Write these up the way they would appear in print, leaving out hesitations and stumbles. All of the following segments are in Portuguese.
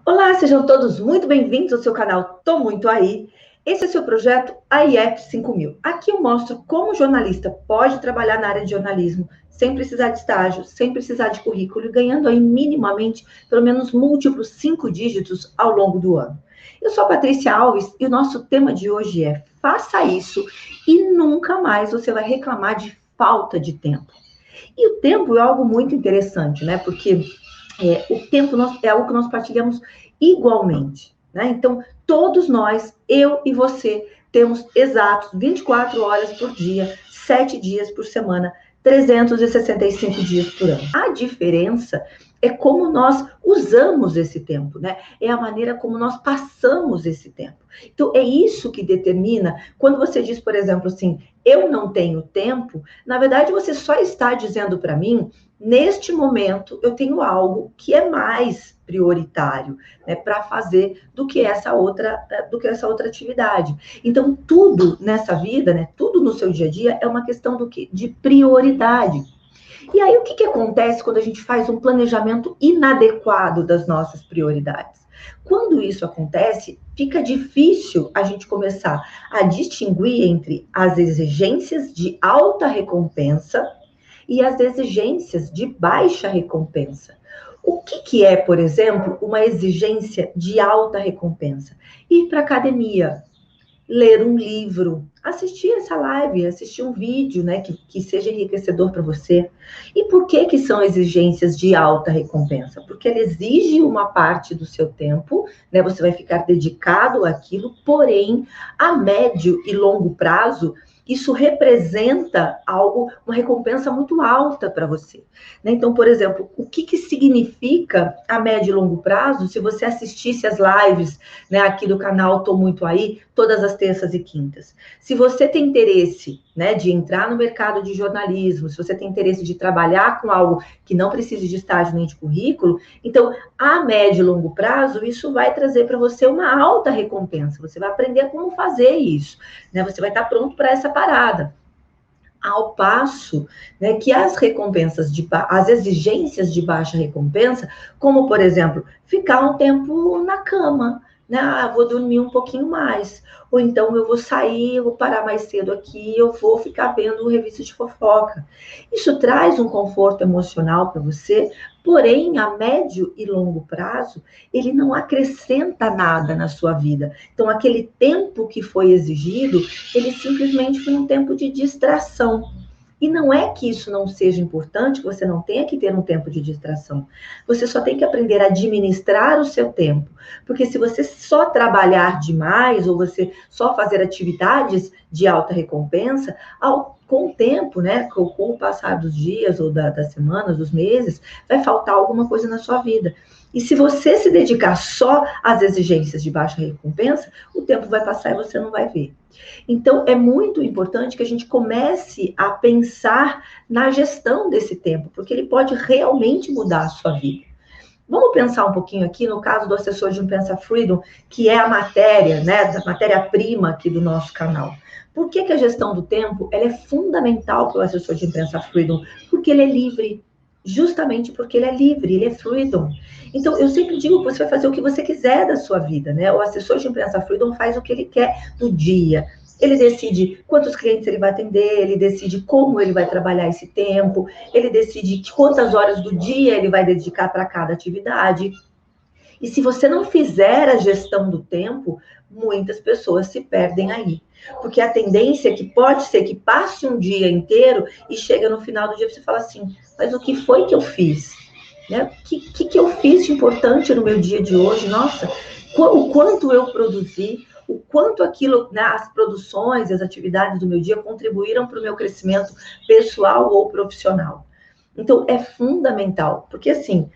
Olá, sejam todos muito bem-vindos ao seu canal Tô Muito Aí. Esse é o seu projeto AIF 5000. Aqui eu mostro como o jornalista pode trabalhar na área de jornalismo sem precisar de estágio, sem precisar de currículo e ganhando aí minimamente pelo menos múltiplos 5 dígitos ao longo do ano. Eu sou a Patrícia Alves e o nosso tema de hoje é: faça isso e nunca mais você vai reclamar de falta de tempo. E o tempo é algo muito interessante, né? Porque o tempo é algo que nós partilhamos igualmente, né? Então, todos nós, eu e você, temos exatos 24 horas por dia, 7 dias por semana, 365 dias por ano. A diferença é como nós usamos esse tempo, né? É a maneira como nós passamos esse tempo. Então, é isso que determina, quando você diz, por exemplo, assim, eu não tenho tempo, na verdade, você só está dizendo para mim, neste momento, eu tenho algo que é mais prioritário, né, para fazer do que essa outra atividade. Então, tudo nessa vida, né, tudo no seu dia a dia é uma questão do que? De prioridade. E aí, o que acontece quando a gente faz um planejamento inadequado das nossas prioridades? Quando isso acontece, fica difícil a gente começar a distinguir entre as exigências de alta recompensa e as exigências de baixa recompensa. O que é, por exemplo, uma exigência de alta recompensa? Ir para a academia, ler um livro, assistir essa live, assistir um vídeo, né, que seja enriquecedor para você. E por que são exigências de alta recompensa? Porque ela exige uma parte do seu tempo, né, você vai ficar dedicado àquilo, porém, a médio e longo prazo, isso representa algo, uma recompensa muito alta para você, né? Então, por exemplo, o que significa a médio e longo prazo se você assistisse as lives, né, aqui do canal Tô Muito Aí, todas as terças e quintas? Se você tem interesse, né, de entrar no mercado de jornalismo, se você tem interesse de trabalhar com algo que não precise de estágio nem de currículo, então, a médio e longo prazo, isso vai trazer para você uma alta recompensa. Você vai aprender como fazer isso, né? Você vai estar pronto para essa parada. Ao passo, né, que as recompensas, as exigências de baixa recompensa, como, por exemplo, ficar um tempo na cama, né? Ah, vou dormir um pouquinho mais. Ou então eu vou sair, eu vou parar mais cedo aqui, eu vou ficar vendo revista de fofoca. Isso traz um conforto emocional para você, porém, a médio e longo prazo, ele não acrescenta nada na sua vida. Então, aquele tempo que foi exigido, ele simplesmente foi um tempo de distração. E não é que isso não seja importante, que você não tenha que ter um tempo de distração. Você só tem que aprender a administrar o seu tempo. Porque se você só trabalhar demais, ou você só fazer atividades de alta recompensa, com o tempo, né, com o passar dos dias, ou das semanas, dos meses, vai faltar alguma coisa na sua vida. E se você se dedicar só às exigências de baixa recompensa, o tempo vai passar e você não vai ver. Então, é muito importante que a gente comece a pensar na gestão desse tempo, porque ele pode realmente mudar a sua vida. Vamos pensar um pouquinho aqui no caso do assessor de Impensa Freedom, que é a matéria, né, da matéria-prima aqui do nosso canal. Por que a gestão do tempo ela é fundamental para o assessor de Imprensa Freedom? Porque ele é livre. Justamente porque ele é livre, ele é freedom. Então, eu sempre digo que você vai fazer o que você quiser da sua vida, né? O assessor de Imprensa Freedom faz o que ele quer no dia. Ele decide quantos clientes ele vai atender, ele decide como ele vai trabalhar esse tempo, ele decide quantas horas do dia ele vai dedicar para cada atividade. E se você não fizer a gestão do tempo, muitas pessoas se perdem aí. Porque a tendência é que pode ser que passe um dia inteiro e chega no final do dia e você fala assim, mas o que foi que eu fiz? Né? O que eu fiz de importante no meu dia de hoje? Nossa, o quanto eu produzi, o quanto aquilo, né, as produções, as atividades do meu dia contribuíram para o meu crescimento pessoal ou profissional. Então, é fundamental, porque assim,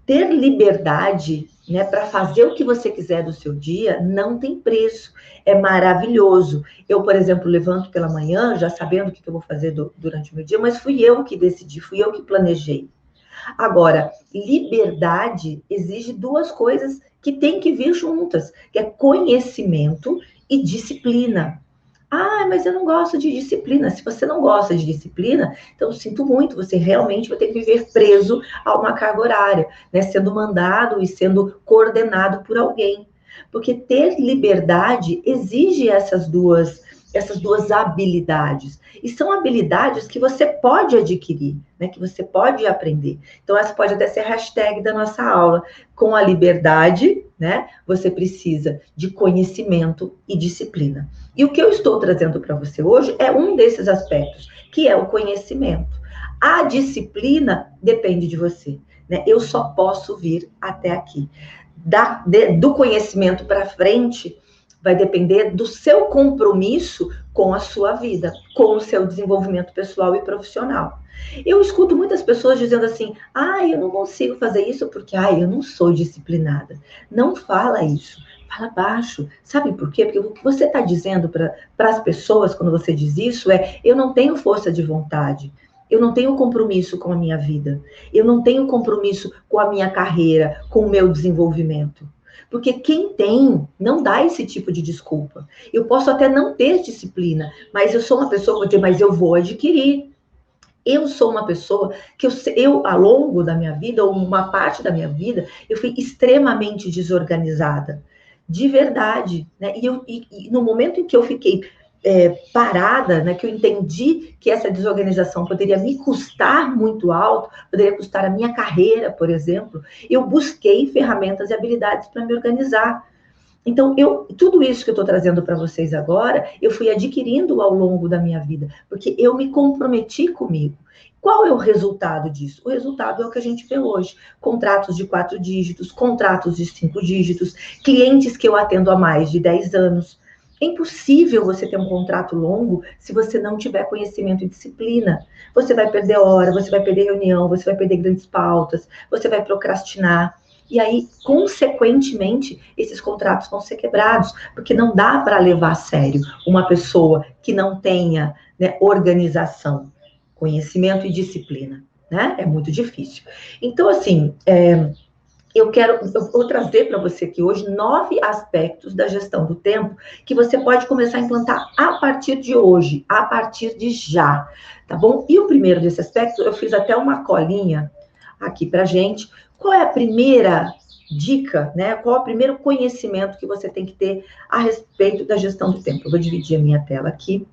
ter liberdade, né, para fazer o que você quiser do seu dia não tem preço, é maravilhoso. Eu, por exemplo, levanto pela manhã, já sabendo o que eu vou fazer durante o meu dia, mas fui eu que decidi, fui eu que planejei. Agora, liberdade exige duas coisas que têm que vir juntas, que é conhecimento e disciplina. Ah, mas eu não gosto de disciplina. Se você não gosta de disciplina, então eu sinto muito, você realmente vai ter que viver preso a uma carga horária, né? Sendo mandado e sendo coordenado por alguém. Porque ter liberdade exige essas duas habilidades. E são habilidades que você pode adquirir, né? Que você pode aprender. Então, essa pode até ser a hashtag da nossa aula. Com a liberdade, né? Você precisa de conhecimento e disciplina. E o que eu estou trazendo para você hoje é um desses aspectos, que é o conhecimento. A disciplina depende de você, né? Eu só posso vir até aqui. Do conhecimento para frente, vai depender do seu compromisso com a sua vida, com o seu desenvolvimento pessoal e profissional. Eu escuto muitas pessoas dizendo assim, eu não consigo fazer isso porque, eu não sou disciplinada. Não fala isso. Fala baixo. Sabe por quê? Porque o que você está dizendo para as pessoas quando você diz isso eu não tenho força de vontade. Eu não tenho compromisso com a minha vida. Eu não tenho compromisso com a minha carreira, com o meu desenvolvimento. Porque quem tem, não dá esse tipo de desculpa. Eu posso até não ter disciplina, mas eu sou uma pessoa que vou dizer, mas eu vou adquirir. Eu sou uma pessoa que ao longo da minha vida, ou uma parte da minha vida, eu fui extremamente desorganizada. De verdade. Né? E no momento em que eu fiquei parada, né, que eu entendi que essa desorganização poderia me custar muito alto, poderia custar a minha carreira, por exemplo, eu busquei ferramentas e habilidades para me organizar. Então, tudo isso que eu estou trazendo para vocês agora, eu fui adquirindo ao longo da minha vida, porque eu me comprometi comigo. Qual é o resultado disso? O resultado é o que a gente vê hoje. Contratos de 4 dígitos, contratos de 5 dígitos, clientes que eu atendo há mais de 10 anos. É impossível você ter um contrato longo se você não tiver conhecimento e disciplina. Você vai perder hora, você vai perder reunião, você vai perder grandes pautas, você vai procrastinar. E aí, consequentemente, esses contratos vão ser quebrados, porque não dá para levar a sério uma pessoa que não tenha, né, organização, conhecimento e disciplina, né? É muito difícil. Então, assim, eu vou trazer para você aqui hoje 9 aspectos da gestão do tempo que você pode começar a implantar a partir de hoje, a partir de já, tá bom? E o primeiro desse aspecto, eu fiz até uma colinha aqui para gente. Qual é a primeira dica, né? Qual é o primeiro conhecimento que você tem que ter a respeito da gestão do tempo? Eu vou dividir a minha tela aqui.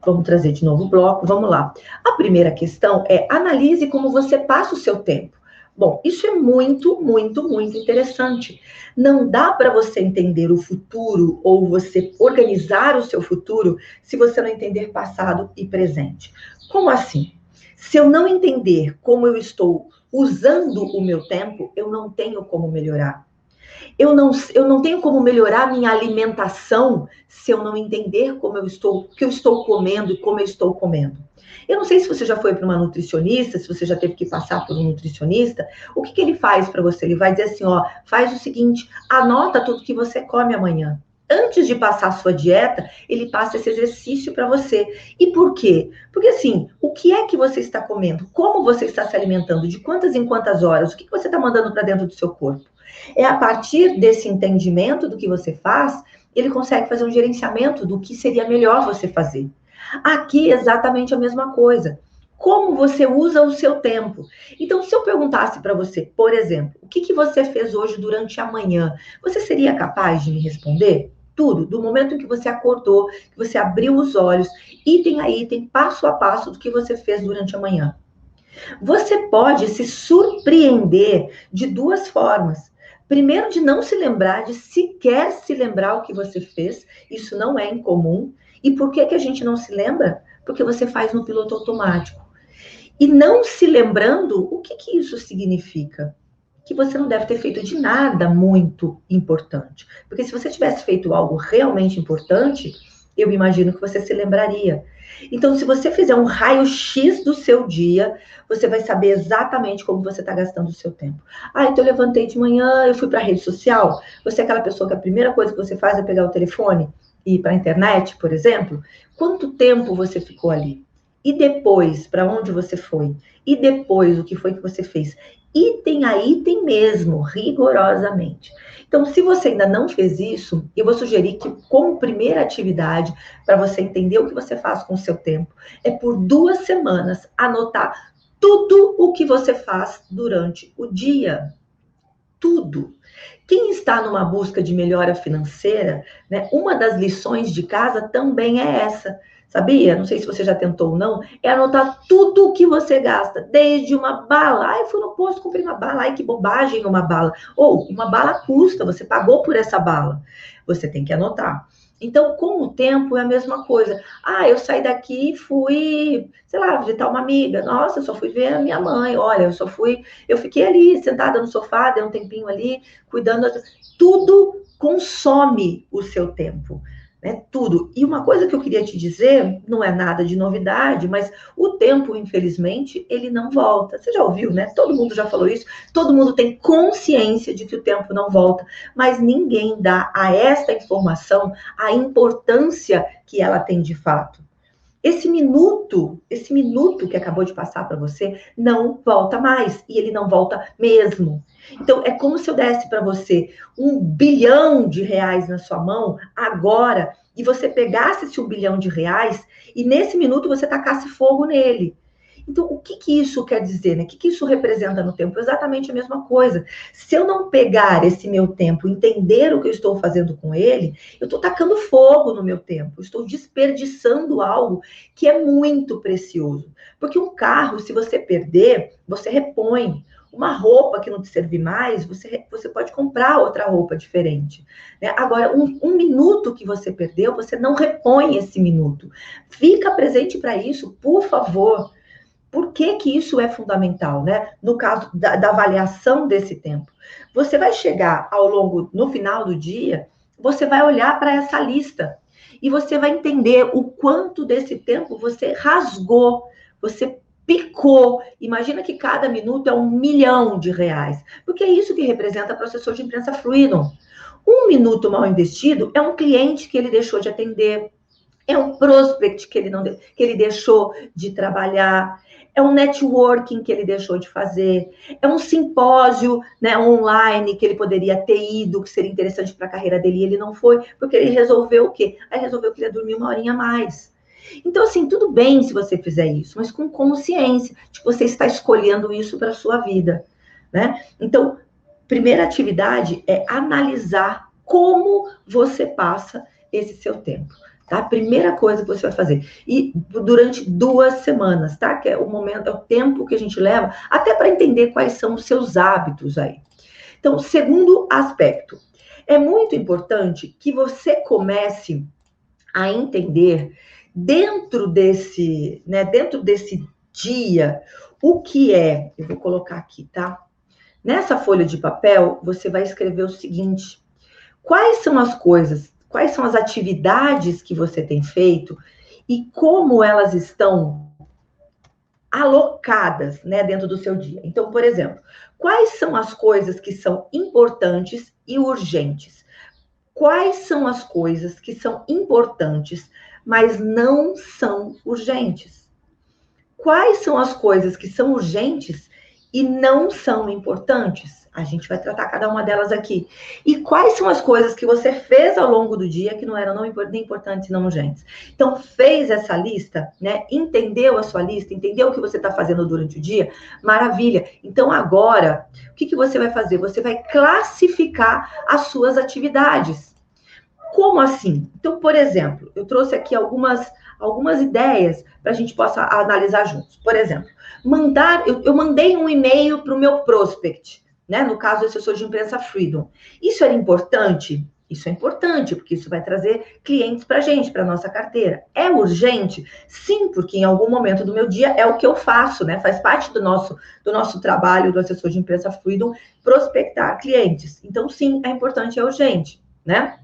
Vamos trazer de novo o bloco, vamos lá. A primeira questão é analise como você passa o seu tempo. Bom, isso é muito, muito, muito interessante. Não dá para você entender o futuro ou você organizar o seu futuro se você não entender passado e presente. Como assim? Se eu não entender como eu estou usando o meu tempo, eu não tenho como melhorar. Eu não tenho como melhorar a minha alimentação se eu não entender o que eu estou comendo e como eu estou comendo. Eu não sei se você já foi para uma nutricionista, se você já teve que passar por um nutricionista, o que ele faz para você? Ele vai dizer assim, faz o seguinte, anota tudo que você come amanhã. Antes de passar a sua dieta, ele passa esse exercício para você. E por quê? Porque assim, o que é que você está comendo? Como você está se alimentando? De quantas em quantas horas? O que você está mandando para dentro do seu corpo? É a partir desse entendimento do que você faz, ele consegue fazer um gerenciamento do que seria melhor você fazer. Aqui, exatamente a mesma coisa. Como você usa o seu tempo. Então, se eu perguntasse para você, por exemplo, o que você fez hoje durante a manhã, você seria capaz de me responder? Tudo, do momento em que você acordou, que você abriu os olhos, item a item, passo a passo do que você fez durante a manhã. Você pode se surpreender de 2 formas. Primeiro, de não se lembrar, de sequer se lembrar o que você fez. Isso não é incomum. E por que a gente não se lembra? Porque você faz no piloto automático. E não se lembrando, o que isso significa? Que você não deve ter feito de nada muito importante. Porque se você tivesse feito algo realmente importante, eu imagino que você se lembraria. Então, se você fizer um raio-x do seu dia, você vai saber exatamente como você está gastando o seu tempo. Então eu levantei de manhã, eu fui para a rede social. Você é aquela pessoa que a primeira coisa que você faz é pegar o telefone e ir para a internet, por exemplo. Quanto tempo você ficou ali? E depois, para onde você foi? E depois, o que foi que você fez? item a item mesmo, rigorosamente. Então, se você ainda não fez isso, eu vou sugerir que, como primeira atividade, para você entender o que você faz com o seu tempo, é por 2 semanas anotar tudo o que você faz durante o dia. Tudo. Quem está numa busca de melhora financeira, né, uma das lições de casa também é essa. Sabia? Não sei se você já tentou ou não, é anotar tudo o que você gasta, desde uma bala. Ai, fui no posto, comprei uma bala. Ai, que bobagem uma bala. Ou, uma bala custa, você pagou por essa bala. Você tem que anotar. Então, com o tempo, é a mesma coisa. Ah, eu saí daqui e fui, sei lá, visitar uma amiga. Nossa, eu só fui ver a minha mãe. Olha, eu fiquei ali, sentada no sofá, dei um tempinho ali, cuidando. Tudo consome o seu tempo. Né, tudo. E uma coisa que eu queria te dizer, não é nada de novidade, mas o tempo, infelizmente, ele não volta. Você já ouviu, né? Todo mundo já falou isso, todo mundo tem consciência de que o tempo não volta, mas ninguém dá a esta informação a importância que ela tem de fato. Esse minuto que acabou de passar para você, não volta mais. E ele não volta mesmo. Então, é como se eu desse para você R$ 1 bilhão na sua mão, agora, e você pegasse esse R$ 1 bilhão e nesse minuto você tacasse fogo nele. Então, o que isso quer dizer, né? O que isso representa no tempo? Exatamente a mesma coisa. Se eu não pegar esse meu tempo, entender o que eu estou fazendo com ele, eu estou tacando fogo no meu tempo, eu estou desperdiçando algo que é muito precioso. Porque um carro, se você perder, você repõe. Uma roupa que não te serve mais, você pode comprar outra roupa diferente. Né? Agora, um minuto que você perdeu, você não repõe esse minuto. Fica presente para isso, por favor. Por que que isso é fundamental, né? No caso da avaliação desse tempo. Você vai chegar no final do dia, você vai olhar para essa lista e você vai entender o quanto desse tempo você rasgou, você picou. Imagina que cada minuto é R$ 1 milhão, porque é isso que representa para o assessor de imprensa Freedom. Um minuto mal investido é um cliente que ele deixou de atender, é um prospect que ele deixou de trabalhar, é um networking que ele deixou de fazer, é um simpósio, né, online que ele poderia ter ido, que seria interessante para a carreira dele, e ele não foi, porque ele resolveu o quê? Aí resolveu que ele ia dormir 1 horinha a mais. Então, assim, tudo bem se você fizer isso, mas com consciência de que você está escolhendo isso para a sua vida, né? Então, primeira atividade é analisar como você passa esse seu tempo. Tá? A primeira coisa que você vai fazer. E durante 2 semanas, tá? Que é o momento, é o tempo que a gente leva, até para entender quais são os seus hábitos aí. Então, segundo aspecto, é muito importante que você comece a entender dentro desse dia, o que é, eu vou colocar aqui, tá? Nessa folha de papel, você vai escrever o seguinte: quais são as atividades que você tem feito e como elas estão alocadas, né, dentro do seu dia. Então, por exemplo, quais são as coisas que são importantes e urgentes? Quais são as coisas que são importantes, mas não são urgentes? Quais são as coisas que são urgentes e não são importantes? A gente vai tratar cada uma delas aqui. E quais são as coisas que você fez ao longo do dia que não eram nem importantes nem urgentes? Então, fez essa lista, né? Entendeu a sua lista? Entendeu o que você está fazendo durante o dia? Maravilha. Então, agora, o que você vai fazer? Você vai classificar as suas atividades. Como assim? Então, por exemplo, eu trouxe aqui algumas ideias para a gente possa analisar juntos. Por exemplo, eu mandei um e-mail para o meu prospect, né? No caso, assessor de imprensa Freedom. Isso era importante? Isso é importante, porque isso vai trazer clientes para a gente, para a nossa carteira. É urgente? Sim, porque em algum momento do meu dia é o que eu faço, né? Faz parte do nosso trabalho do assessor de imprensa Freedom prospectar clientes. Então, sim, é importante, é urgente, né?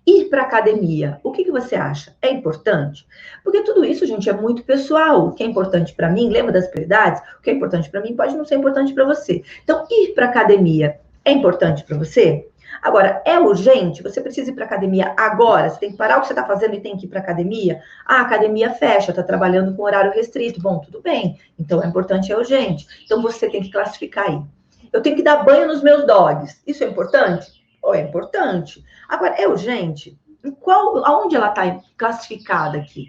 Ir para academia, o que você acha? É importante? Porque tudo isso, gente, é muito pessoal. O que é importante para mim, lembra das prioridades? O que é importante para mim pode não ser importante para você. Então, ir para academia é importante para você? Agora, é urgente? Você precisa ir para academia agora? Você tem que parar o que você está fazendo e tem que ir para academia? Ah, a academia fecha, está trabalhando com horário restrito. Bom, tudo bem. Então, é importante, é urgente. Então, você tem que classificar aí. Eu tenho que dar banho nos meus dogs. Isso é importante? Ou é importante? Agora, é urgente? Aonde ela está classificada aqui?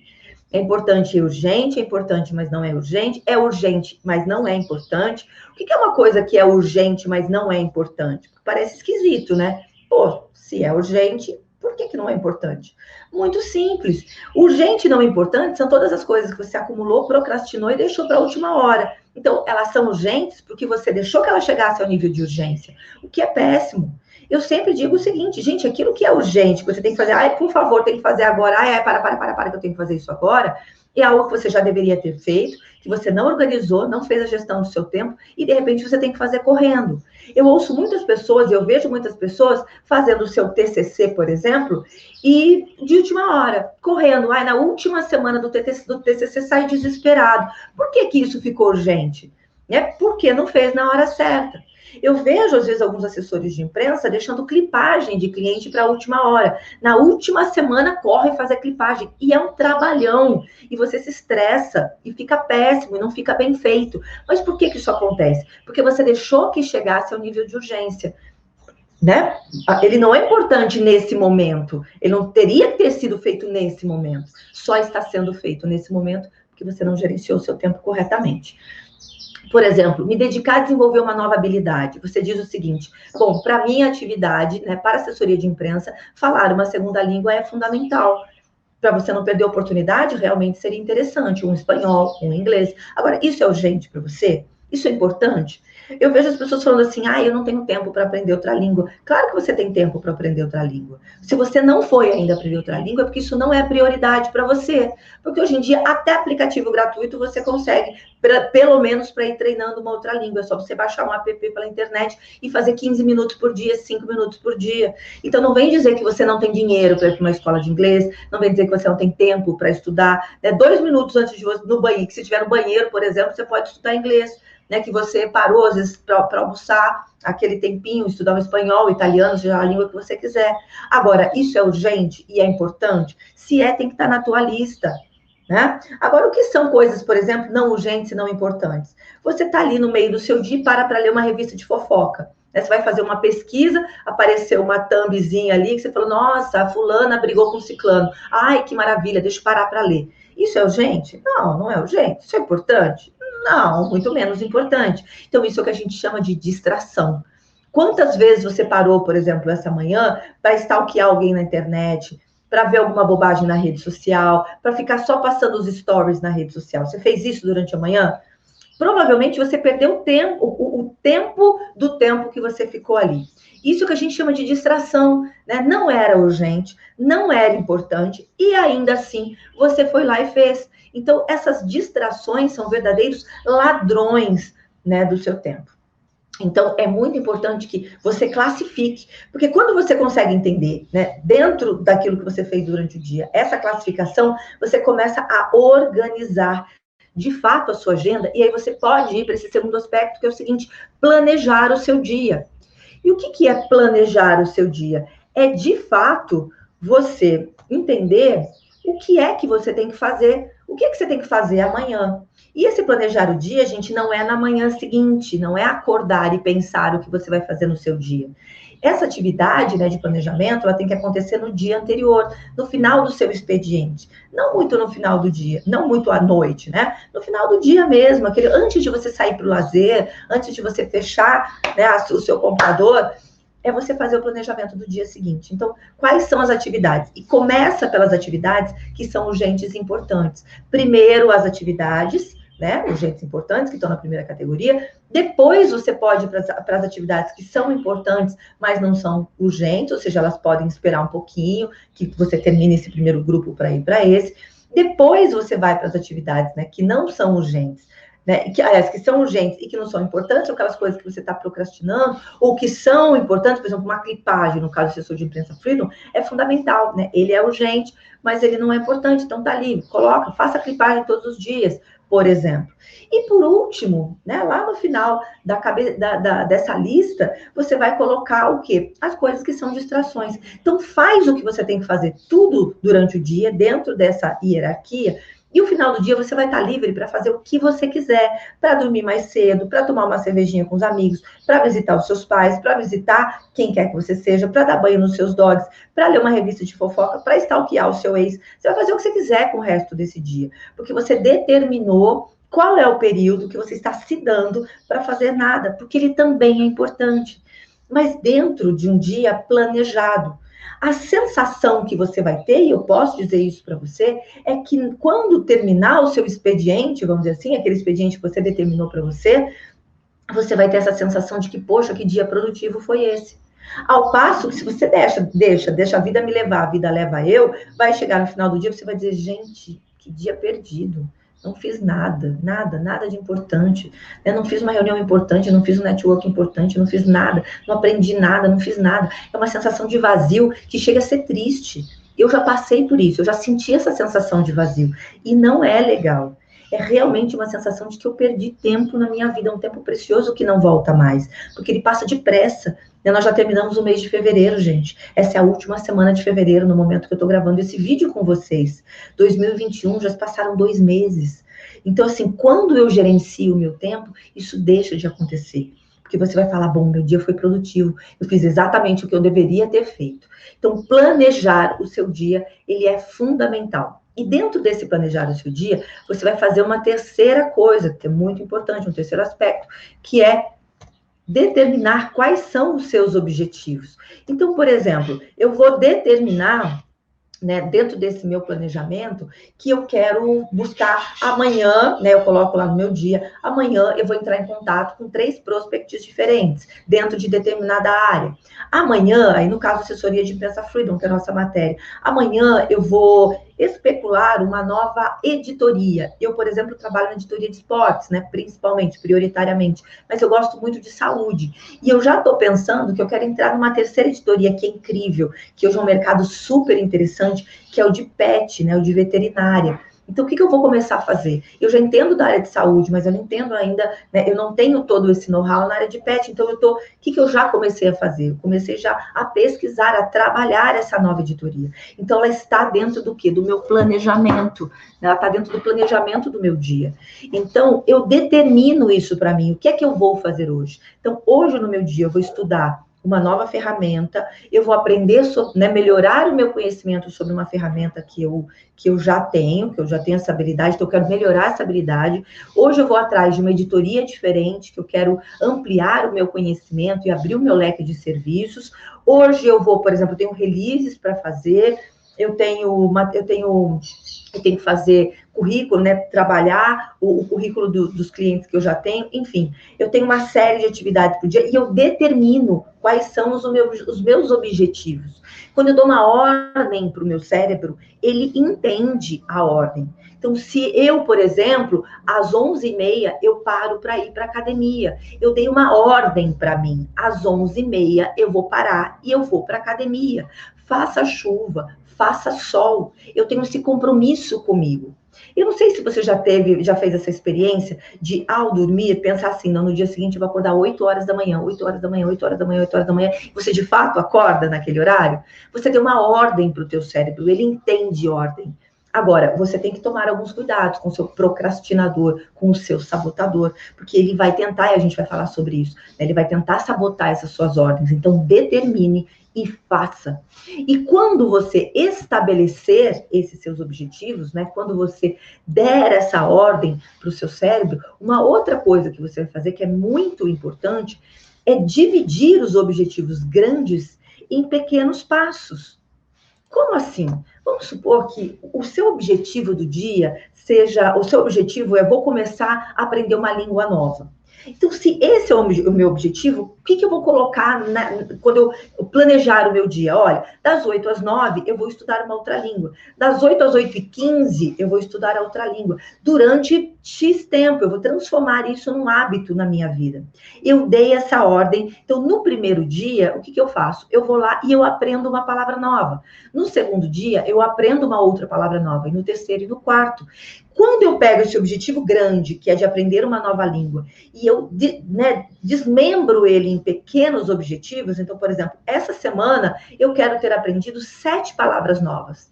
É importante e urgente, é importante, mas não é urgente, mas não é importante. O que é uma coisa que é urgente, mas não é importante? Parece esquisito, né? Pô, se é urgente, por que não é importante? Muito simples. Urgente e não importante são todas as coisas que você acumulou, procrastinou e deixou para a última hora. Então, elas são urgentes porque você deixou que ela chegasse ao nível de urgência, o que é péssimo. Eu sempre digo o seguinte, gente, aquilo que é urgente, que você tem que fazer, ai, por favor, tem que fazer agora, ai, para, que eu tenho que fazer isso agora, é algo que você já deveria ter feito, que você não organizou, não fez a gestão do seu tempo, e de repente você tem que fazer correndo. Eu ouço muitas pessoas, eu vejo muitas pessoas fazendo o seu TCC, por exemplo, e de última hora, correndo, ai, na última semana do TCC sai desesperado. Por que isso ficou urgente? Porque não fez na hora certa. Eu vejo, às vezes, alguns assessores de imprensa deixando clipagem de cliente para a última hora. Na última semana, corre fazer clipagem. E é um trabalhão. E você se estressa e fica péssimo e não fica bem feito. Mas por que isso acontece? Porque você deixou que chegasse ao nível de urgência. Né? Ele não é importante nesse momento. Ele não teria que ter sido feito nesse momento. Só está sendo feito nesse momento porque você não gerenciou o seu tempo corretamente. Por exemplo, me dedicar a desenvolver uma nova habilidade. Você diz o seguinte, bom, para minha atividade, né, para assessoria de imprensa, falar uma segunda língua é fundamental. Para você não perder a oportunidade, realmente seria interessante, um espanhol, um inglês. Agora, isso é urgente para você? Isso é importante? Eu vejo as pessoas falando assim, eu não tenho tempo para aprender outra língua. Claro que você tem tempo para aprender outra língua. Se você não foi ainda aprender outra língua, é porque isso não é prioridade para você. Porque hoje em dia, até aplicativo gratuito, você consegue, pelo menos para ir treinando uma outra língua. É só você baixar um app pela internet e fazer 15 minutos por dia, 5 minutos por dia. Então, não vem dizer que você não tem dinheiro para ir para uma escola de inglês, não vem dizer que você não tem tempo para estudar. 2 minutos antes de você, no banheiro, que se estiver no banheiro, por exemplo, você pode estudar inglês. Né, que você parou, às vezes, para almoçar, aquele tempinho, estudar um espanhol, italiano, seja a língua que você quiser. Agora, isso é urgente e é importante? Se é, tem que estar na tua lista. Né? Agora, o que são coisas, por exemplo, não urgentes e não importantes? Você está ali no meio do seu dia e para ler uma revista de fofoca. Né? Você vai fazer uma pesquisa, apareceu uma thumbzinha ali, que você falou, nossa, a fulana brigou com o ciclano. Ai, que maravilha, deixa eu parar para ler. Isso é urgente? Não, não é urgente. Isso é importante? Não, muito menos importante. Então, isso é o que a gente chama de distração. Quantas vezes você parou, por exemplo, essa manhã, para stalkear alguém na internet, para ver alguma bobagem na rede social, para ficar só passando os stories na rede social? Você fez isso durante a manhã? Provavelmente você perdeu o tempo do tempo que você ficou ali. Isso que a gente chama de distração, né? Não era urgente, não era importante, e ainda assim você foi lá e fez. Então, essas distrações são verdadeiros ladrões, né, do seu tempo. Então, é muito importante que você classifique, porque quando você consegue entender, né, dentro daquilo que você fez durante o dia, essa classificação, você começa a organizar de fato a sua agenda, e aí você pode ir para esse segundo aspecto, que é o seguinte, planejar o seu dia. E o que é planejar o seu dia? É, de fato, você entender o que é que você tem que fazer, o que é que você tem que fazer amanhã. E esse planejar o dia, gente, não é na manhã seguinte, não é acordar e pensar o que você vai fazer no seu dia. Essa atividade, né, de planejamento, ela tem que acontecer no dia anterior, no final do seu expediente. Não muito no final do dia, não muito à noite, né? No final do dia mesmo, antes de você sair para o lazer, antes de você fechar, né, o seu computador, é você fazer o planejamento do dia seguinte. Então, quais são as atividades? E começa pelas atividades que são urgentes e importantes. Primeiro, as atividades, né, urgentes e importantes, que estão na primeira categoria. Depois, você pode ir para as atividades que são importantes, mas não são urgentes, ou seja, elas podem esperar um pouquinho, que você termine esse primeiro grupo para ir para esse. Depois, você vai para as atividades, né, que não são urgentes. né? Que são urgentes e que não são importantes, ou aquelas coisas que você está procrastinando, ou que são importantes, por exemplo, uma clipagem, no caso do assessor de imprensa Freedom, é fundamental, né? Ele é urgente, mas ele não é importante, então tá ali, coloca, faça a clipagem todos os dias, por exemplo. E por último, né, lá no final dessa lista, você vai colocar o quê? As coisas que são distrações. Então faz o que você tem que fazer tudo durante o dia, dentro dessa hierarquia, e o final do dia você vai estar livre para fazer o que você quiser, para dormir mais cedo, para tomar uma cervejinha com os amigos, para visitar os seus pais, para visitar quem quer que você seja, para dar banho nos seus dogs, para ler uma revista de fofoca, para stalkear o seu ex. Você vai fazer o que você quiser com o resto desse dia, porque você determinou qual é o período que você está se dando para fazer nada, porque ele também é importante. Mas dentro de um dia planejado. A sensação que você vai ter, e eu posso dizer isso para você, é que quando terminar o seu expediente, vamos dizer assim, aquele expediente que você determinou para você, você vai ter essa sensação de que, poxa, que dia produtivo foi esse. Ao passo que se você deixa a vida me levar, a vida leva eu, vai chegar no final do dia, você vai dizer, gente, que dia perdido. Não fiz nada de importante. Eu não fiz uma reunião importante, não fiz um network importante, não fiz nada, não aprendi nada, não fiz nada. É uma sensação de vazio que chega a ser triste. Eu já passei por isso, eu já senti essa sensação de vazio. E não é legal. É realmente uma sensação de que eu perdi tempo na minha vida, um tempo precioso que não volta mais, porque ele passa depressa. Nós já terminamos o mês de fevereiro, gente. Essa é a última semana de fevereiro, no momento que eu estou gravando esse vídeo com vocês. 2021, já se passaram 2 meses. Então, assim, quando eu gerencio o meu tempo, isso deixa de acontecer. Porque você vai falar, bom, meu dia foi produtivo, eu fiz exatamente o que eu deveria ter feito. Então, planejar o seu dia, ele é fundamental. E dentro desse planejar o seu dia, você vai fazer uma terceira coisa, que é muito importante, um terceiro aspecto, que é determinar quais são os seus objetivos. Então, por exemplo, eu vou determinar, né, dentro desse meu planejamento, que eu quero buscar amanhã, né, eu coloco lá no meu dia, amanhã eu vou entrar em contato com 3 prospects diferentes, dentro de determinada área. Amanhã, aí no caso, assessoria de imprensa Freedom, que é a nossa matéria, amanhã eu vou especular uma nova editoria. Eu, por exemplo, trabalho na editoria de esportes, né, principalmente, prioritariamente, mas eu gosto muito de saúde. E eu já estou pensando que eu quero entrar numa terceira editoria que é incrível, que hoje é um mercado super interessante, que é o de pet, né, o de veterinária. Então, o que eu vou começar a fazer? Eu já entendo da área de saúde, mas eu não entendo ainda, né, eu não tenho todo esse know-how na área de pet, então o que eu já comecei a fazer? Eu comecei já a pesquisar, a trabalhar essa nova editoria. Então, ela está dentro do quê? Do meu planejamento, ela está dentro do planejamento do meu dia. Então, eu determino isso para mim, o que é que eu vou fazer hoje? Então, hoje no meu dia eu vou estudar uma nova ferramenta, eu vou aprender, né, melhorar o meu conhecimento sobre uma ferramenta que eu já tenho essa habilidade, então eu quero melhorar essa habilidade. Hoje eu vou atrás de uma editoria diferente, que eu quero ampliar o meu conhecimento e abrir o meu leque de serviços. Hoje eu vou, por exemplo, eu tenho releases para fazer, eu tenho que fazer currículo, né? Trabalhar o currículo dos clientes que eu já tenho, enfim, eu tenho uma série de atividades por dia e eu determino quais são os meus objetivos. Quando eu dou uma ordem para o meu cérebro, ele entende a ordem. Então, se eu, por exemplo, às 11h30, eu paro para ir para a academia. Eu dei uma ordem para mim. Às 11h30, eu vou parar e eu vou para a academia. Faça chuva, faça sol. Eu tenho esse compromisso comigo. Eu não sei se você já fez essa experiência de, ao dormir, pensar assim, não, no dia seguinte eu vou acordar 8 horas da manhã, 8 horas da manhã, 8 horas da manhã, 8 horas da manhã. Você, de fato, acorda naquele horário? Você deu uma ordem para o teu cérebro, ele entende ordem. Agora, você tem que tomar alguns cuidados com o seu procrastinador, com o seu sabotador, porque ele vai tentar, e a gente vai falar sobre isso, né? Ele vai tentar sabotar essas suas ordens. Então, determine e faça. E quando você estabelecer esses seus objetivos, né? Quando você der essa ordem para o seu cérebro, uma outra coisa que você vai fazer, que é muito importante, é dividir os objetivos grandes em pequenos passos. Como assim? Vamos supor que o seu objetivo do dia seja, o seu objetivo é, vou começar a aprender uma língua nova. Então, se esse é o meu objetivo, o que eu vou colocar quando eu planejar o meu dia? Olha, das 8 às 9, eu vou estudar uma outra língua. Das 8 às 8h15, eu vou estudar a outra língua. Durante X tempo, eu vou transformar isso num hábito na minha vida. Eu dei essa ordem. Então, no primeiro dia, o que eu faço? Eu vou lá e eu aprendo uma palavra nova. No segundo dia, eu aprendo uma outra palavra nova. E no terceiro e no quarto. Quando eu pego esse objetivo grande, que é de aprender uma nova língua, e eu desmembro ele em pequenos objetivos, então, por exemplo, essa semana eu quero ter aprendido 7 palavras novas.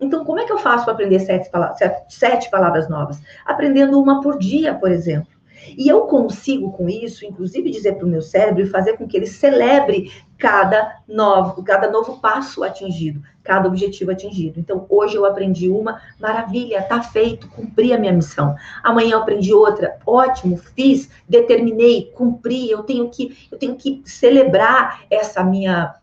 Então, como é que eu faço para aprender 7 palavras novas? Aprendendo uma por dia, por exemplo. E eu consigo, com isso, inclusive dizer para o meu cérebro e fazer com que ele celebre cada novo passo atingido, cada objetivo atingido. Então, hoje eu aprendi uma, maravilha, tá feito, cumpri a minha missão. Amanhã eu aprendi outra, ótimo, fiz, determinei, cumpri. Eu tenho que celebrar essa minha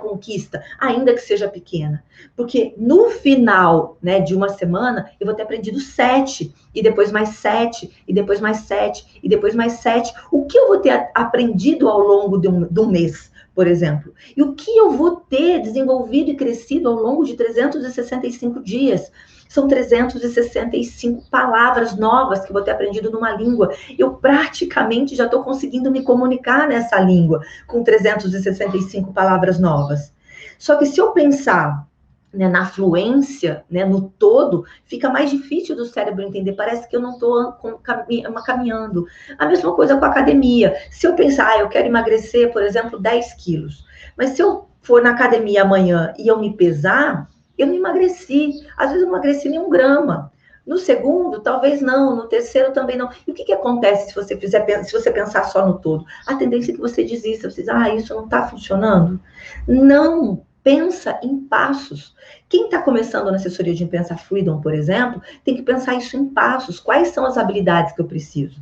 conquista, ainda que seja pequena. Porque no final, né, de uma semana, eu vou ter aprendido 7, e depois mais 7, e depois mais 7, e depois mais 7. O que eu vou ter aprendido ao longo de um mês, por exemplo? E o que eu vou ter desenvolvido e crescido ao longo de 365 dias? São 365 palavras novas que eu vou ter aprendido numa língua. Eu praticamente já estou conseguindo me comunicar nessa língua com 365 palavras novas. Só que se eu pensar, né, na fluência, né, no todo, fica mais difícil do cérebro entender. Parece que eu não estou caminhando. A mesma coisa com a academia. Se eu pensar, eu quero emagrecer, por exemplo, 10 quilos. Mas se eu for na academia amanhã e eu me pesar, eu não emagreci. Às vezes eu não emagreci nem 1 grama. No segundo, talvez não. No terceiro, também não. E o que acontece se você pensar só no todo? A tendência é que você desista. Você diz, isso não está funcionando. Não. Pensa em passos. Quem está começando na assessoria de Pensa Freedom, por exemplo, tem que pensar isso em passos. Quais são as habilidades que eu preciso?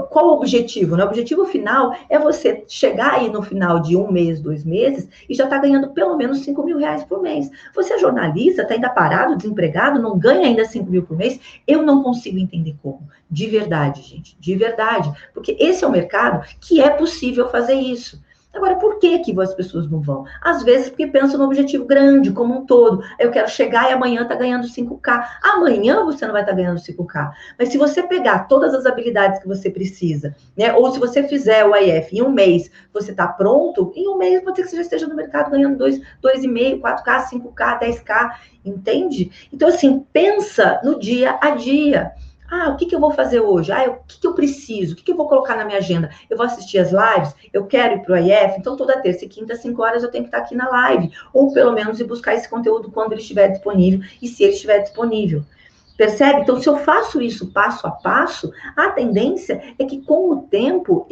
Qual o objetivo? O objetivo final é você chegar aí no final de 1 mês, 2 meses, e já está ganhando pelo menos 5 mil reais por mês. Você é jornalista, está ainda parado, desempregado, não ganha ainda 5 mil por mês? Eu não consigo entender como. De verdade, gente, de verdade. Porque esse é o mercado que é possível fazer isso. Agora, por que as pessoas não vão? Às vezes porque pensam no objetivo grande, como um todo. Eu quero chegar e amanhã tá ganhando 5K. Amanhã você não vai estar ganhando 5K. Mas se você pegar todas as habilidades que você precisa, né? Ou se você fizer o IF em 1 mês, você tá pronto, em 1 mês pode ser que você já esteja no mercado ganhando 2,5, 4K, 5K, 10K, entende? Então, assim, pensa no dia a dia. O que eu vou fazer hoje? O que eu preciso? O que eu vou colocar na minha agenda? Eu vou assistir as lives? Eu quero ir para o IF? Então, toda terça e quinta, às 5 horas, eu tenho que estar aqui na live. Ou, pelo menos, ir buscar esse conteúdo quando ele estiver disponível e se ele estiver disponível. Percebe? Então, se eu faço isso passo a passo, a tendência é que, com o tempo,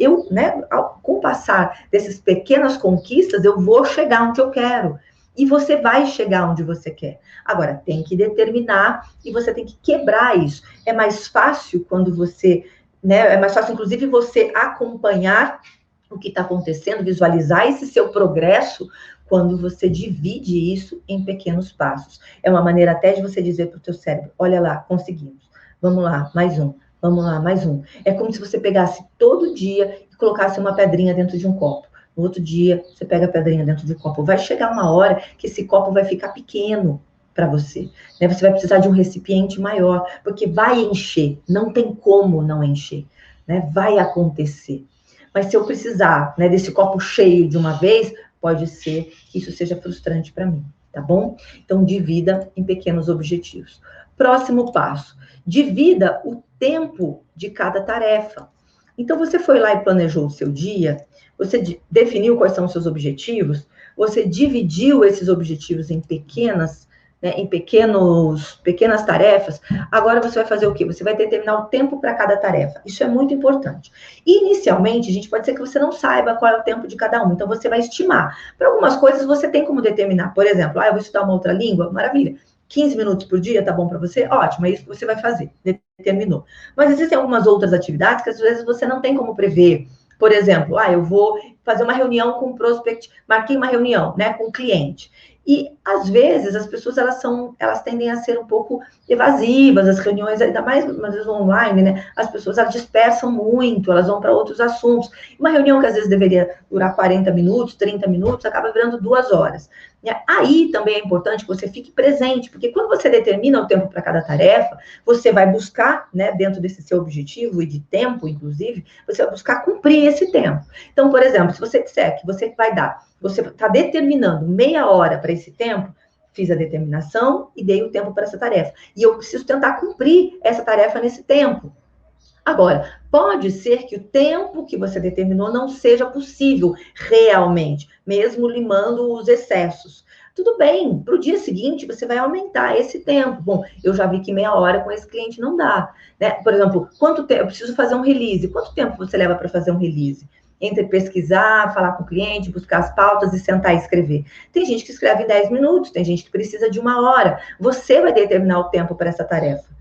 com o passar dessas pequenas conquistas, eu vou chegar onde eu quero. E você vai chegar onde você quer. Agora, tem que determinar e você tem que quebrar isso. É mais fácil quando você, é mais fácil, inclusive, você acompanhar o que está acontecendo, visualizar esse seu progresso quando você divide isso em pequenos passos. É uma maneira até de você dizer para o teu cérebro, olha lá, conseguimos. Vamos lá, mais um. Vamos lá, mais um. É como se você pegasse todo dia e colocasse uma pedrinha dentro de um copo. No outro dia, você pega a pedrinha dentro do copo. Vai chegar uma hora que esse copo vai ficar pequeno para você. Né? Você vai precisar de um recipiente maior, porque vai encher. Não tem como não encher. Né? Vai acontecer. Mas se eu precisar, né, desse copo cheio de uma vez, pode ser que isso seja frustrante para mim. Tá bom? Então, divida em pequenos objetivos. Próximo passo. Divida o tempo de cada tarefa. Então, você foi lá e planejou o seu dia, você definiu quais são os seus objetivos, você dividiu esses objetivos em pequenas tarefas. Agora você vai fazer o quê? Você vai determinar o tempo para cada tarefa. Isso é muito importante. Inicialmente, pode ser que você não saiba qual é o tempo de cada uma, então você vai estimar. Para algumas coisas você tem como determinar. Por exemplo, eu vou estudar uma outra língua, maravilha. 15 minutos por dia, tá bom para você? Ótimo, é isso que você vai fazer. Determinou. Mas existem algumas outras atividades que às vezes você não tem como prever. Por exemplo, eu vou fazer uma reunião com o prospect, marquei uma reunião, né, com o cliente. E, às vezes, as pessoas, elas tendem a ser um pouco evasivas, as reuniões, ainda mais, às vezes, online, né? As pessoas, elas dispersam muito, elas vão para outros assuntos. Uma reunião que, às vezes, deveria durar 40 minutos, 30 minutos, acaba virando 2 horas. Aí, também é importante que você fique presente, porque quando você determina o tempo para cada tarefa, você vai buscar, né, dentro desse seu objetivo e de tempo, inclusive, você vai buscar cumprir esse tempo. Então, por exemplo, se você disser que você vai dar, você está determinando meia hora para esse tempo, fiz a determinação e dei o tempo para essa tarefa. E eu preciso tentar cumprir essa tarefa nesse tempo. Agora, pode ser que o tempo que você determinou não seja possível realmente, mesmo limando os excessos. Tudo bem, para o dia seguinte você vai aumentar esse tempo. Bom, eu já vi que meia hora com esse cliente não dá, né? Por exemplo, quanto tempo eu preciso fazer um release? Quanto tempo você leva para fazer um release? Entre pesquisar, falar com o cliente, buscar as pautas e sentar e escrever. Tem gente que escreve em 10 minutos, tem gente que precisa de 1 hora. Você vai determinar o tempo para essa tarefa.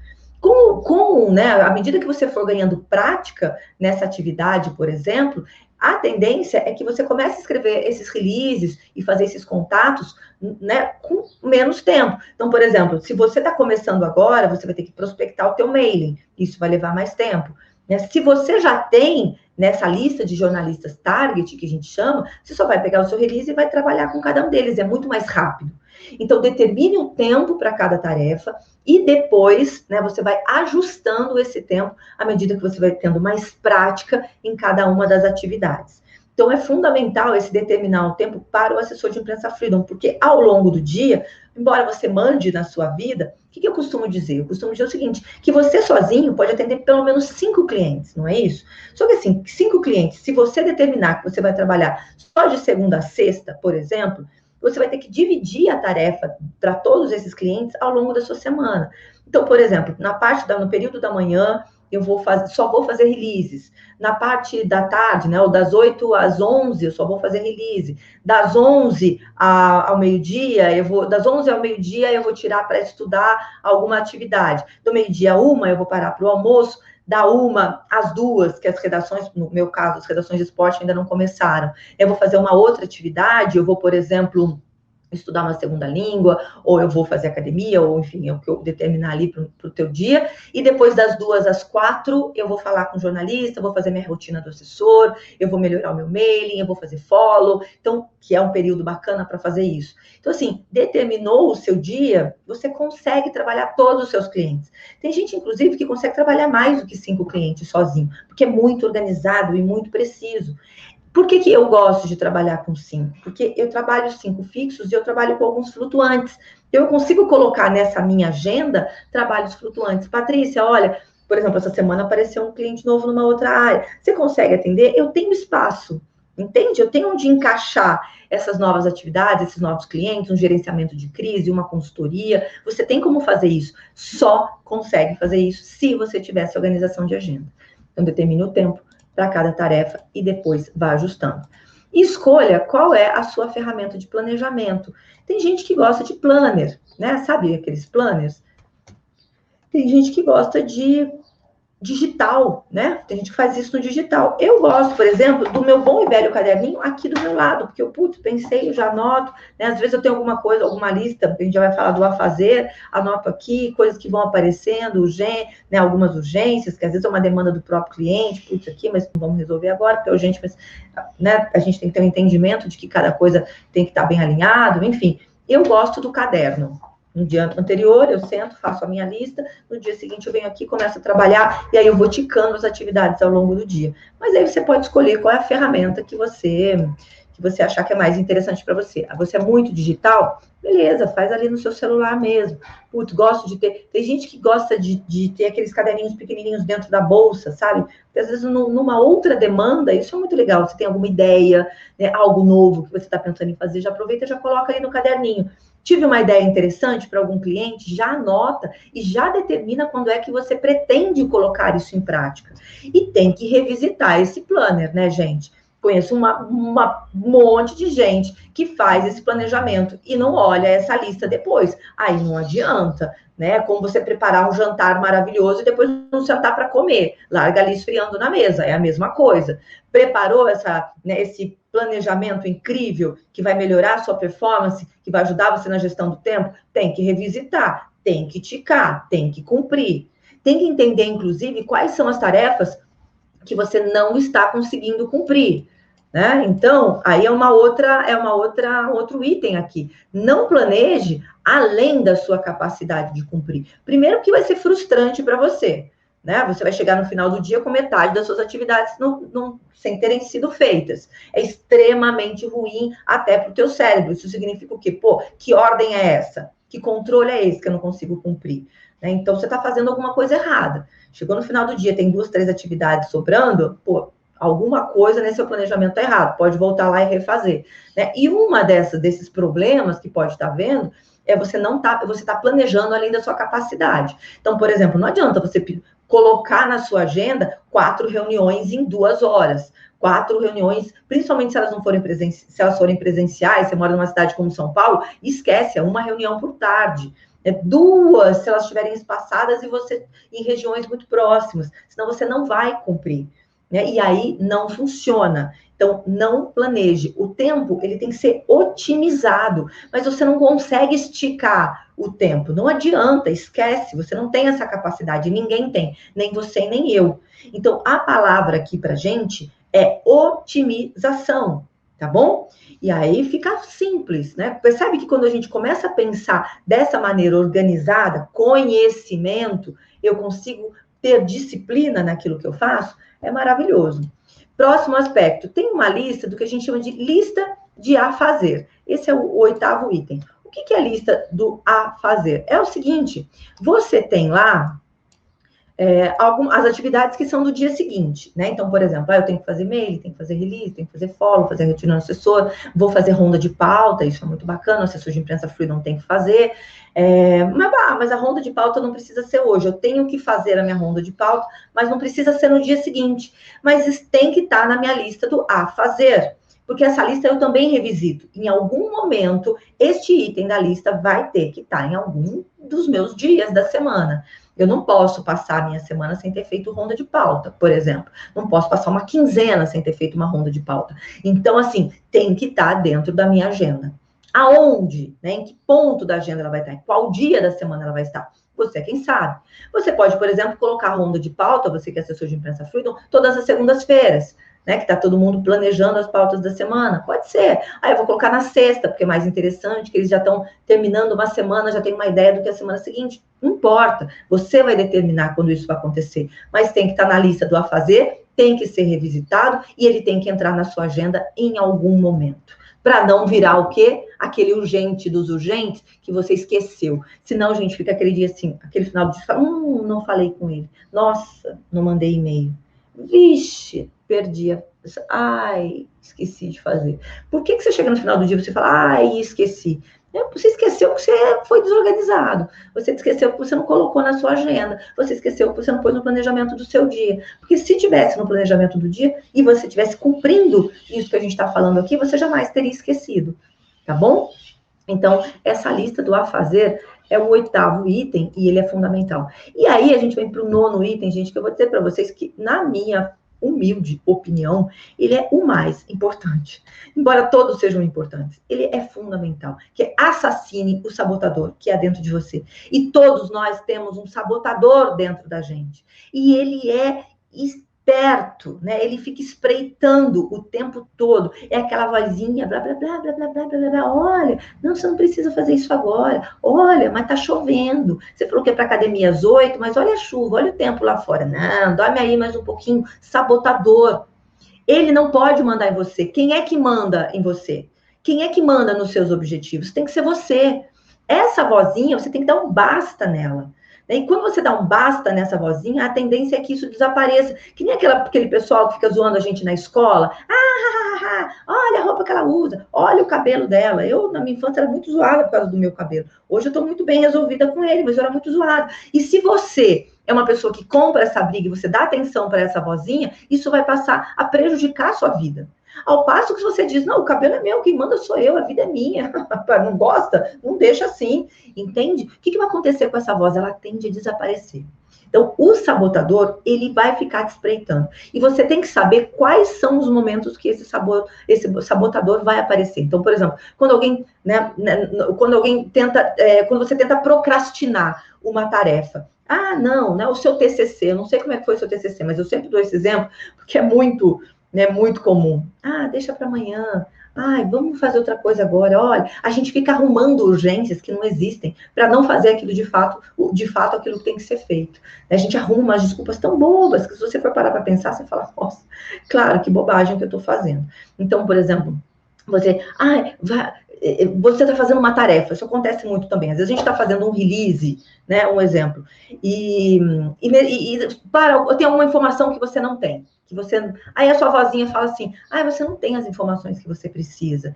Né, à medida que você for ganhando prática nessa atividade, por exemplo, a tendência é que você comece a escrever esses releases e fazer esses contatos, né, com menos tempo. Então, por exemplo, se você está começando agora, você vai ter que prospectar o teu mailing. Isso vai levar mais tempo. Né? Se você já tem nessa lista de jornalistas target, que a gente chama, você só vai pegar o seu release e vai trabalhar com cada um deles. É muito mais rápido. Então, determine um tempo para cada tarefa e depois, né, você vai ajustando esse tempo à medida que você vai tendo mais prática em cada uma das atividades. Então, é fundamental esse determinar o tempo para o assessor de imprensa Freedom, porque ao longo do dia, embora você mande na sua vida, o que eu costumo dizer? Eu costumo dizer o seguinte, que você sozinho pode atender pelo menos 5 clientes, não é isso? Só que assim, 5 clientes, se você determinar que você vai trabalhar só de segunda a sexta, por exemplo, você vai ter que dividir a tarefa para todos esses clientes ao longo da sua semana. Então, por exemplo, no período da manhã, só vou fazer releases. Na parte da tarde, né, ou das 8 às 11, eu só vou fazer release. Das 11 ao meio-dia, das 11 ao meio-dia, eu vou tirar para estudar alguma atividade. Do meio-dia a 1, eu vou parar para o almoço. Da 1 às 2, que as redações, no meu caso, as redações de esporte ainda não começaram. Eu vou fazer uma outra atividade, eu vou, por exemplo, estudar uma segunda língua, ou eu vou fazer academia, ou enfim, é o que eu determinar ali para o teu dia, e depois das 2 às 4, eu vou falar com o jornalista, vou fazer minha rotina do assessor, eu vou melhorar o meu mailing, eu vou fazer follow, então, que é um período bacana para fazer isso. Então, assim, determinou o seu dia, você consegue trabalhar todos os seus clientes. Tem gente, inclusive, que consegue trabalhar mais do que 5 clientes sozinho, porque é muito organizado e muito preciso. Por que eu gosto de trabalhar com 5? Porque eu trabalho 5 fixos e eu trabalho com alguns flutuantes. Eu consigo colocar nessa minha agenda trabalhos flutuantes. Patrícia, olha, por exemplo, essa semana apareceu um cliente novo numa outra área. Você consegue atender? Eu tenho espaço, entende? Eu tenho onde encaixar essas novas atividades, esses novos clientes, um gerenciamento de crise, uma consultoria. Você tem como fazer isso. Só consegue fazer isso se você tivesse organização de agenda. Então, determine o tempo para cada tarefa e depois vá ajustando. E escolha qual é a sua ferramenta de planejamento. Tem gente que gosta de planner, né? Sabe aqueles planners? Tem gente que gosta de digital, né? Tem gente que faz isso no digital. Eu gosto, por exemplo, do meu bom e velho caderninho aqui do meu lado, porque eu, pensei, eu já anoto, né? Às vezes eu tenho alguma coisa, alguma lista, a gente já vai falar do a fazer, anoto aqui, coisas que vão aparecendo, né? Algumas urgências, que às vezes é uma demanda do próprio cliente, aqui, mas não vamos resolver agora, porque é urgente, mas, né? A gente tem que ter um entendimento de que cada coisa tem que estar bem alinhado, enfim. Eu gosto do caderno. No dia anterior, eu sento, faço a minha lista, no dia seguinte eu venho aqui, começo a trabalhar, e aí eu vou ticando as atividades ao longo do dia. Mas aí você pode escolher qual é a ferramenta que você achar que é mais interessante para você. Você é muito digital? Beleza, faz ali no seu celular mesmo. Putz, gosto de ter... Tem gente que gosta de ter aqueles caderninhos pequenininhos dentro da bolsa, sabe? Porque às vezes numa outra demanda, isso é muito legal. Você tem alguma ideia, né, algo novo que você está pensando em fazer, já aproveita e já coloca ali no caderninho. Tive uma ideia interessante para algum cliente, já anota e já determina quando é que você pretende colocar isso em prática. E tem que revisitar esse planner, né, gente? Conheço um monte de gente que faz esse planejamento e não olha essa lista depois. Aí não adianta, né? Como você preparar um jantar maravilhoso e depois não sentar para comer. Larga ali esfriando na mesa, é a mesma coisa. Preparou esse planejamento incrível que vai melhorar a sua performance, que vai ajudar você na gestão do tempo? Tem que revisitar, tem que ticar, tem que cumprir. Tem que entender, inclusive, quais são as tarefas que você não está conseguindo cumprir, né? Então, aí é outro item aqui. Não planeje além da sua capacidade de cumprir. Primeiro que vai ser frustrante para você, né? Você vai chegar no final do dia com metade das suas atividades sem terem sido feitas. É extremamente ruim até para o teu cérebro. Isso significa o quê? Pô, que ordem é essa? Que controle é esse que eu não consigo cumprir? Né? Então, você está fazendo alguma coisa errada. Chegou no final do dia, tem 2, 3 atividades sobrando, pô, alguma coisa nesse seu planejamento está errado, pode voltar lá e refazer. Né? E uma desses problemas que pode estar vendo é você tá planejando além da sua capacidade. Então, por exemplo, não adianta você colocar na sua agenda 4 reuniões em 2 horas. 4 reuniões, principalmente se elas não forem se elas forem presenciais, você mora numa cidade como São Paulo, esquece, é uma reunião por tarde. 2, se elas estiverem espaçadas e você em regiões muito próximas, senão você não vai cumprir, né? E aí não funciona. Então, não planeje. O tempo, ele tem que ser otimizado, mas você não consegue esticar o tempo. Não adianta, esquece, você não tem essa capacidade, ninguém tem, nem você nem eu. Então, a palavra aqui pra gente é otimização, tá bom? E aí fica simples, né? Percebe que quando a gente começa a pensar dessa maneira organizada, conhecimento, eu consigo ter disciplina naquilo que eu faço? É maravilhoso. Próximo aspecto, tem uma lista do que a gente chama de lista de a fazer. Esse é o 8º item. O que é a lista do a fazer? É o seguinte, você tem lá as atividades que são do dia seguinte, né? Então, por exemplo, eu tenho que fazer mail, tenho que fazer release, tenho que fazer follow, fazer reunião no assessor, vou fazer ronda de pauta, isso é muito bacana, o assessor de imprensa fluida não tem que fazer, mas a ronda de pauta não precisa ser hoje, eu tenho que fazer a minha ronda de pauta, mas não precisa ser no dia seguinte, mas isso tem que estar na minha lista do a fazer, porque essa lista eu também revisito. Em algum momento, este item da lista vai ter que estar em algum dos meus dias da semana. Eu não posso passar a minha semana sem ter feito ronda de pauta, por exemplo. Não posso passar uma quinzena sem ter feito uma ronda de pauta. Então, assim, tem que estar dentro da minha agenda. Aonde? Né? Em que ponto da agenda ela vai estar? Em qual dia da semana ela vai estar? Você é quem sabe. Você pode, por exemplo, colocar a ronda de pauta, você que é assessor de imprensa Freedom, todas as segundas-feiras, né? Que está todo mundo planejando as pautas da semana. Pode ser. Aí eu vou colocar na sexta, porque é mais interessante, que eles já estão terminando uma semana, já tem uma ideia do que é a semana seguinte. Não importa. Você vai determinar quando isso vai acontecer. Mas tem que estar na lista do a fazer, tem que ser revisitado e ele tem que entrar na sua agenda em algum momento. Para não virar o quê? Aquele urgente dos urgentes que você esqueceu. Senão, gente, fica aquele dia assim, aquele final de dia, não falei com ele. Nossa, não mandei e-mail. Vixe, perdi. Ai, esqueci de fazer. Por que você chega no final do dia e você fala, ai, esqueci? Você esqueceu que você foi desorganizado. Você esqueceu que você não colocou na sua agenda. Você esqueceu que você não pôs no planejamento do seu dia. Porque se tivesse no planejamento do dia e você estivesse cumprindo isso que a gente está falando aqui, você jamais teria esquecido. Tá bom? Então, essa lista do a fazer é o 8º item e ele é fundamental. E aí a gente vem para o 9º item, gente, que eu vou dizer para vocês que, na minha humilde opinião, ele é o mais importante. Embora todos sejam importantes, ele é fundamental, que é assassine o sabotador que há dentro de você. E todos nós temos um sabotador dentro da gente. E ele é esperto, né? Ele fica espreitando o tempo todo. É aquela vozinha, blá, blá, blá, blá, blá, blá, blá, blá. Olha, não, você não precisa fazer isso agora. Olha, mas tá chovendo. Você falou que é para academia às 8, mas olha a chuva, olha o tempo lá fora. Não, dorme aí mais um pouquinho. Sabotador. Ele não pode mandar em você. Quem é que manda em você? Quem é que manda nos seus objetivos? Tem que ser você. Essa vozinha, você tem que dar um basta nela. E quando você dá um basta nessa vozinha, a tendência é que isso desapareça. Que nem aquele pessoal que fica zoando a gente na escola. Olha a roupa que ela usa, olha o cabelo dela. Eu, na minha infância, era muito zoada por causa do meu cabelo. Hoje eu estou muito bem resolvida com ele, mas eu era muito zoada. E se você é uma pessoa que compra essa briga e você dá atenção para essa vozinha, isso vai passar a prejudicar a sua vida. Ao passo que você diz, não, o cabelo é meu, quem manda sou eu, a vida é minha. Não gosta? Não deixa assim, entende? O que vai acontecer com essa voz? Ela tende a desaparecer. Então, o sabotador, ele vai ficar te espreitando. E você tem que saber quais são os momentos que esse sabotador vai aparecer. Então, por exemplo, quando alguém, quando você tenta procrastinar uma tarefa. Ah, não, né? O seu TCC, eu não sei como é que foi o seu TCC, mas eu sempre dou esse exemplo, porque é muito, né, muito comum. Ah, deixa para amanhã. Ai, vamos fazer outra coisa agora. Olha, a gente fica arrumando urgências que não existem para não fazer aquilo de fato aquilo que tem que ser feito. A gente arruma umas desculpas tão bobas que se você for parar para pensar, você fala, nossa, claro, que bobagem que eu estou fazendo. Então, por exemplo, você está fazendo uma tarefa, isso acontece muito também. Às vezes a gente está fazendo um release, né? Um exemplo, tem alguma informação que você não tem. Aí a sua vozinha fala assim, você não tem as informações que você precisa.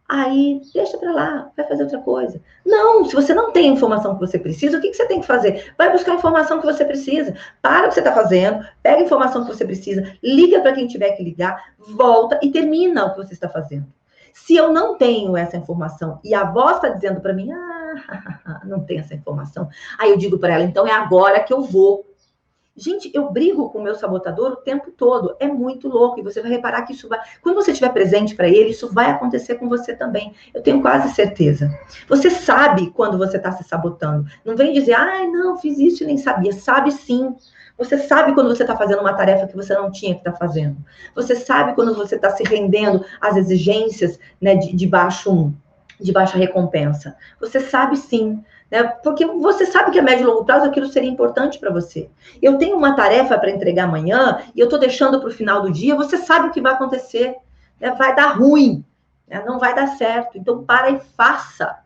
Aí, deixa para lá, vai fazer outra coisa. Não, se você não tem a informação que você precisa, o que você tem que fazer? Vai buscar a informação que você precisa. Para o que você está fazendo, pega a informação que você precisa, liga para quem tiver que ligar, volta e termina o que você está fazendo. Se eu não tenho essa informação e a voz está dizendo para mim, não tem essa informação, aí eu digo para ela, então é agora que eu vou. Gente, eu brigo com o meu sabotador o tempo todo. É muito louco. E você vai reparar que isso vai... Quando você estiver presente para ele, isso vai acontecer com você também. Eu tenho quase certeza. Você sabe quando você está se sabotando. Não vem dizer, não, fiz isso e nem sabia. Sabe sim. Você sabe quando você está fazendo uma tarefa que você não tinha que estar fazendo. Você sabe quando você está se rendendo às exigências, né, de baixa recompensa. Você sabe sim. Né? Porque você sabe que a médio e longo prazo aquilo seria importante para você. Eu tenho uma tarefa para entregar amanhã e eu estou deixando para o final do dia, você sabe o que vai acontecer. Né? Vai dar ruim, né? Não vai dar certo. Então, para e faça.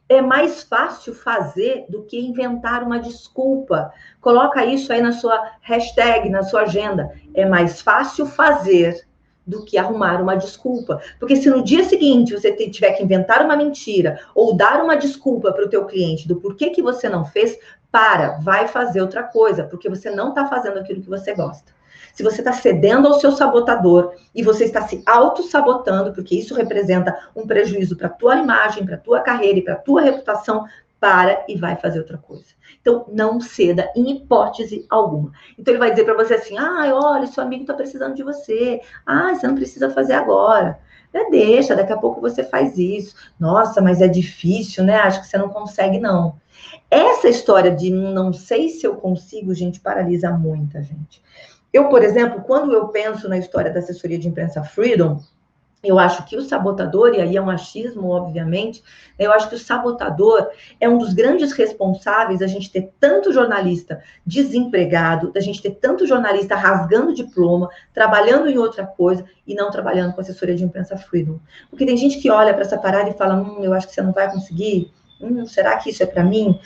É mais fácil fazer do que inventar uma desculpa. Coloca isso aí na sua hashtag, na sua agenda. É mais fácil fazer do que arrumar uma desculpa. Porque se no dia seguinte você tiver que inventar uma mentira ou dar uma desculpa para o teu cliente do porquê que você não fez, vai fazer outra coisa, porque você não está fazendo aquilo que você gosta. Se você está cedendo ao seu sabotador e você está se auto-sabotando, porque isso representa um prejuízo para a tua imagem, para a tua carreira e para a tua reputação, para e vai fazer outra coisa. Então, não ceda em hipótese alguma. Então, ele vai dizer para você assim, olha, seu amigo está precisando de você. Você não precisa fazer agora. Deixa, daqui a pouco você faz isso. Nossa, mas é difícil, né? Acho que você não consegue, não. Essa história de não sei se eu consigo, gente, paralisa muita gente. Eu, por exemplo, quando eu penso na história da assessoria de imprensa Freedom, eu acho que o sabotador, e aí é um achismo, obviamente, eu acho que o sabotador é um dos grandes responsáveis da gente ter tanto jornalista desempregado, da gente ter tanto jornalista rasgando diploma, trabalhando em outra coisa e não trabalhando com assessoria de imprensa Freedom. Porque tem gente que olha para essa parada e fala, eu acho que você não vai conseguir. Será que isso é para mim?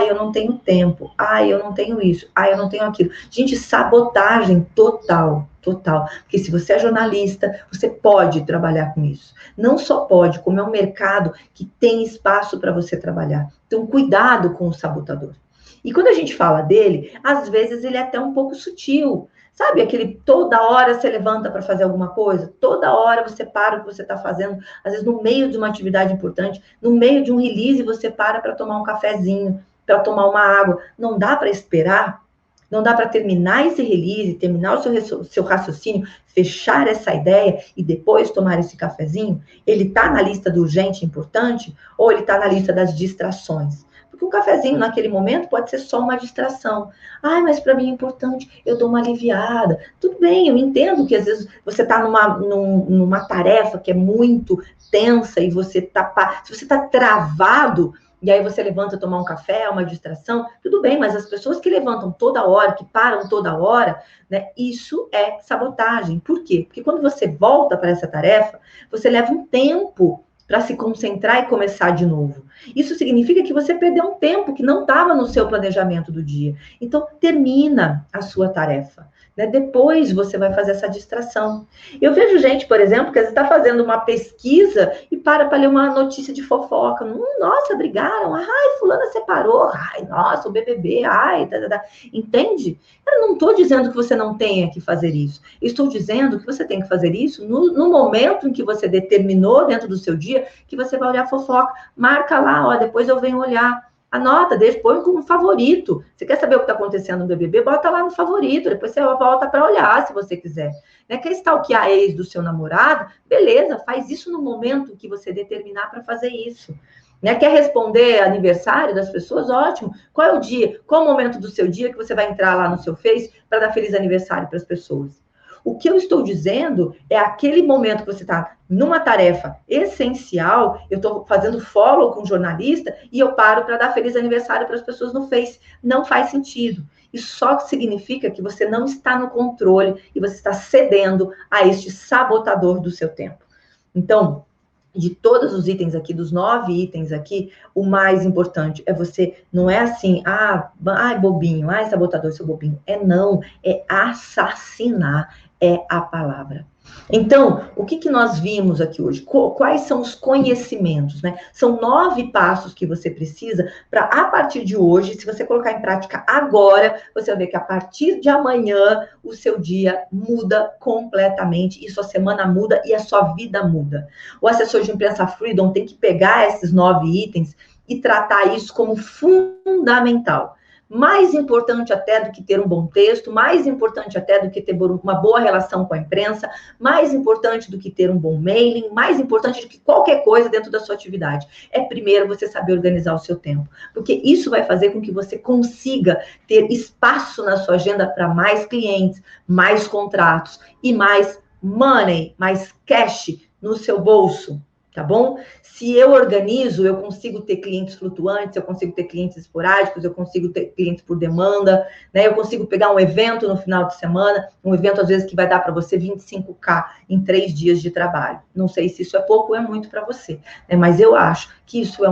Eu não tenho tempo. Eu não tenho isso. Eu não tenho aquilo. Gente, sabotagem total. Porque se você é jornalista, você pode trabalhar com isso. Não só pode, como é um mercado que tem espaço para você trabalhar. Então, cuidado com o sabotador. E quando a gente fala dele, às vezes ele é até um pouco sutil. Sabe, aquele toda hora você levanta para fazer alguma coisa, toda hora você para o que você está fazendo, às vezes no meio de uma atividade importante, no meio de um release você para tomar um cafezinho, para tomar uma água. Não dá para esperar, não dá para terminar esse release, terminar o seu raciocínio, fechar essa ideia e depois tomar esse cafezinho? Ele está na lista do urgente importante ou ele está na lista das distrações? Porque um cafezinho naquele momento pode ser só uma distração. Mas para mim é importante, eu dou uma aliviada. Tudo bem, eu entendo que às vezes você está numa tarefa que é muito tensa e se você está travado, e aí você levanta tomar um café, uma distração, tudo bem, mas as pessoas que levantam toda hora, que param toda hora, né, isso é sabotagem. Por quê? Porque quando você volta para essa tarefa, você leva um tempo para se concentrar e começar de novo. Isso significa que você perdeu um tempo que não estava no seu planejamento do dia. Então, termina a sua tarefa. Né? Depois você vai fazer essa distração. Eu vejo gente, por exemplo, que às vezes está fazendo uma pesquisa e para ler uma notícia de fofoca. Nossa, brigaram. Fulana separou. Nossa, o BBB. Entende? Eu não estou dizendo que você não tenha que fazer isso. Eu estou dizendo que você tem que fazer isso no momento em que você determinou dentro do seu dia que você vai olhar fofoca. Marca lá, depois eu venho olhar. Anota, põe como favorito. Você quer saber o que está acontecendo no BBB? Bota lá no favorito, depois você volta para olhar, se você quiser. Né? Quer stalkear a ex do seu namorado? Beleza, faz isso no momento que você determinar para fazer isso. Né? Quer responder aniversário das pessoas? Ótimo. Qual é o dia? Qual é o momento do seu dia que você vai entrar lá no seu Face para dar feliz aniversário para as pessoas? O que eu estou dizendo é aquele momento que você está numa tarefa essencial, eu estou fazendo follow com um jornalista e eu paro para dar feliz aniversário para as pessoas no Face. Não faz sentido. Isso só significa que você não está no controle e você está cedendo a este sabotador do seu tempo. Então, de todos os itens aqui, dos 9 itens aqui, o mais importante é você, não é assim, ai, bobinho, ai, sabotador, seu bobinho. Não, é assassinar, é a palavra. Então, o que nós vimos aqui hoje? Quais são os conhecimentos, né? São 9 passos que você precisa para, a partir de hoje, se você colocar em prática agora, você vai ver que a partir de amanhã, o seu dia muda completamente, e sua semana muda e a sua vida muda. O assessor de imprensa Freedom tem que pegar esses 9 itens e tratar isso como fundamental. Mais importante até do que ter um bom texto, mais importante até do que ter uma boa relação com a imprensa, mais importante do que ter um bom mailing, mais importante do que qualquer coisa dentro da sua atividade. É primeiro você saber organizar o seu tempo, porque isso vai fazer com que você consiga ter espaço na sua agenda para mais clientes, mais contratos e mais money, mais cash no seu bolso. Tá bom? Se eu organizo, eu consigo ter clientes flutuantes, eu consigo ter clientes esporádicos, eu consigo ter clientes por demanda, né? Eu consigo pegar um evento no final de semana, um evento às vezes que vai dar para você 25K em 3 dias de trabalho. Não sei se isso é pouco ou é muito para você, né? Mas eu acho que isso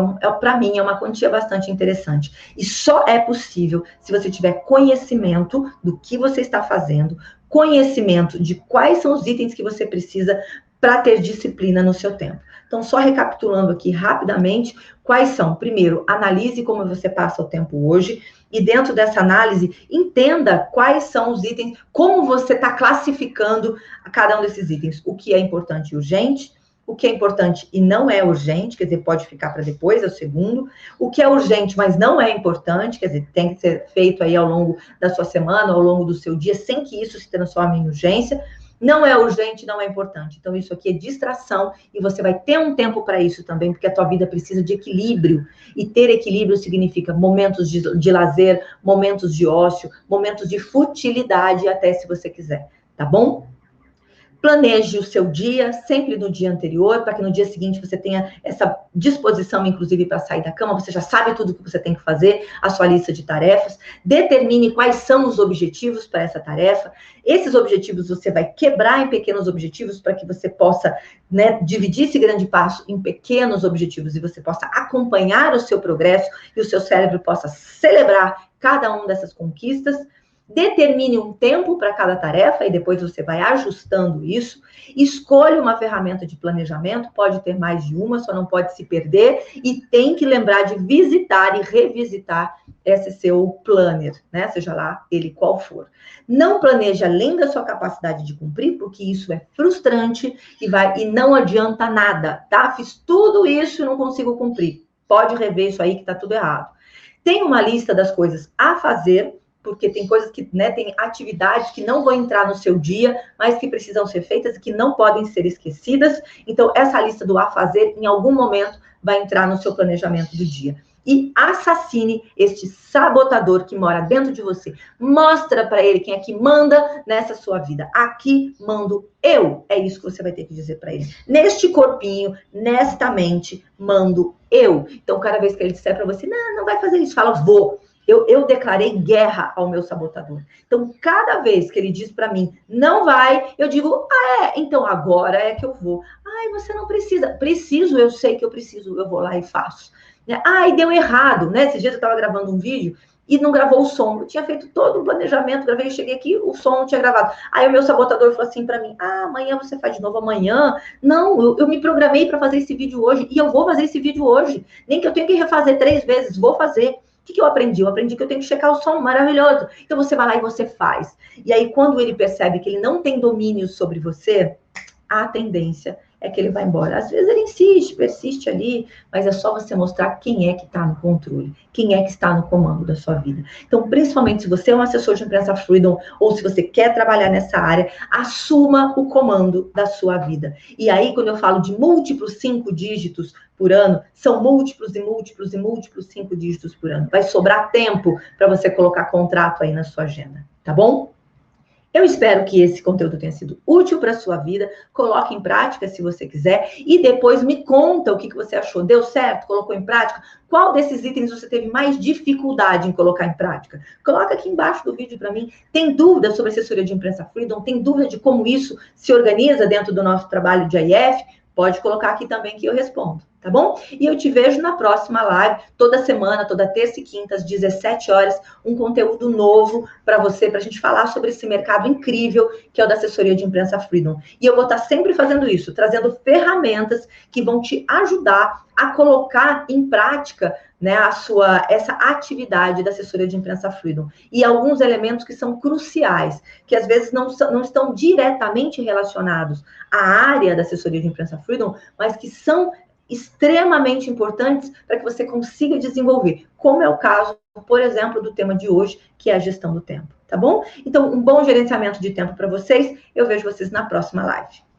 para mim, é uma quantia bastante interessante. E só é possível se você tiver conhecimento do que você está fazendo, conhecimento de quais são os itens que você precisa para ter disciplina no seu tempo. Então, só recapitulando aqui rapidamente, quais são? Primeiro, analise como você passa o tempo hoje, e dentro dessa análise, entenda quais são os itens, como você está classificando cada um desses itens. O que é importante e urgente, o que é importante e não é urgente, quer dizer, pode ficar para depois, é o segundo. O que é urgente, mas não é importante, quer dizer, tem que ser feito aí ao longo da sua semana, ao longo do seu dia, sem que isso se transforme em urgência. Não é urgente, não é importante. Então, isso aqui é distração e você vai ter um tempo para isso também, porque a tua vida precisa de equilíbrio. E ter equilíbrio significa momentos de lazer, momentos de ócio, momentos de futilidade, até se você quiser, tá bom? Planeje o seu dia, sempre no dia anterior, para que no dia seguinte você tenha essa disposição, inclusive, para sair da cama, você já sabe tudo o que você tem que fazer, a sua lista de tarefas. Determine quais são os objetivos para essa tarefa. Esses objetivos você vai quebrar em pequenos objetivos para que você possa, né, dividir esse grande passo em pequenos objetivos e você possa acompanhar o seu progresso e o seu cérebro possa celebrar cada uma dessas conquistas. Determine um tempo para cada tarefa e depois você vai ajustando isso. Escolha uma ferramenta de planejamento, pode ter mais de uma, só não pode se perder. E tem que lembrar de visitar e revisitar esse seu planner, né? Seja lá ele qual for. Não planeje além da sua capacidade de cumprir, porque isso é frustrante e não adianta nada, tá? Fiz tudo isso e não consigo cumprir. Pode rever isso aí que tá tudo errado. Tem uma lista das coisas a fazer, porque tem coisas que, né, tem atividades que não vão entrar no seu dia, mas que precisam ser feitas e que não podem ser esquecidas. Então, essa lista do a fazer, em algum momento, vai entrar no seu planejamento do dia. E assassine este sabotador que mora dentro de você. Mostra para ele quem é que manda nessa sua vida. Aqui mando eu. É isso que você vai ter que dizer para ele. Neste corpinho, nesta mente, mando eu. Então, cada vez que ele disser para você, não vai fazer isso, fala, vou. Eu declarei guerra ao meu sabotador. Então, cada vez que ele diz para mim, não vai, eu digo, então agora é que eu vou. Você não precisa. Preciso, eu sei que eu preciso, eu vou lá e faço. E deu errado, né? Esses dias eu estava gravando um vídeo e não gravou o som. Eu tinha feito todo o planejamento, gravei, cheguei aqui, o som não tinha gravado. Aí o meu sabotador falou assim para mim, amanhã você faz de novo, amanhã. Não, eu me programei para fazer esse vídeo hoje e eu vou fazer esse vídeo hoje. Nem que eu tenha que refazer 3 vezes, vou fazer. O que eu aprendi? Eu aprendi que eu tenho que checar o som, maravilhoso. Então, você vai lá e você faz. E aí, quando ele percebe que ele não tem domínio sobre você, a tendência é que ele vai embora. Às vezes ele insiste, persiste ali, mas é só você mostrar quem é que está no controle, quem é que está no comando da sua vida. Então, principalmente se você é um assessor de imprensa Freedom ou se você quer trabalhar nessa área, assuma o comando da sua vida. E aí, quando eu falo de múltiplos 5 dígitos por ano, são múltiplos e múltiplos e múltiplos 5 dígitos por ano. Vai sobrar tempo para você colocar contrato aí na sua agenda, tá bom? Eu espero que esse conteúdo tenha sido útil para a sua vida. Coloque em prática se você quiser e depois me conta o que você achou. Deu certo? Colocou em prática? Qual desses itens você teve mais dificuldade em colocar em prática? Coloca aqui embaixo do vídeo para mim. Tem dúvida sobre assessoria de imprensa Freedom? Tem dúvida de como isso se organiza dentro do nosso trabalho de AIF? Pode colocar aqui também que eu respondo, tá bom? E eu te vejo na próxima live, toda semana, toda terça e quinta, às 17 horas, um conteúdo novo para você, para a gente falar sobre esse mercado incrível que é o da assessoria de imprensa Freedom. E eu vou estar sempre fazendo isso, trazendo ferramentas que vão te ajudar a colocar em prática, né, essa atividade da assessoria de imprensa Freedom. E alguns elementos que são cruciais, que às vezes não estão diretamente relacionados à área da assessoria de imprensa Freedom, mas que são extremamente importantes para que você consiga desenvolver, como é o caso, por exemplo, do tema de hoje, que é a gestão do tempo, tá bom? Então, um bom gerenciamento de tempo para vocês. Eu vejo vocês na próxima live.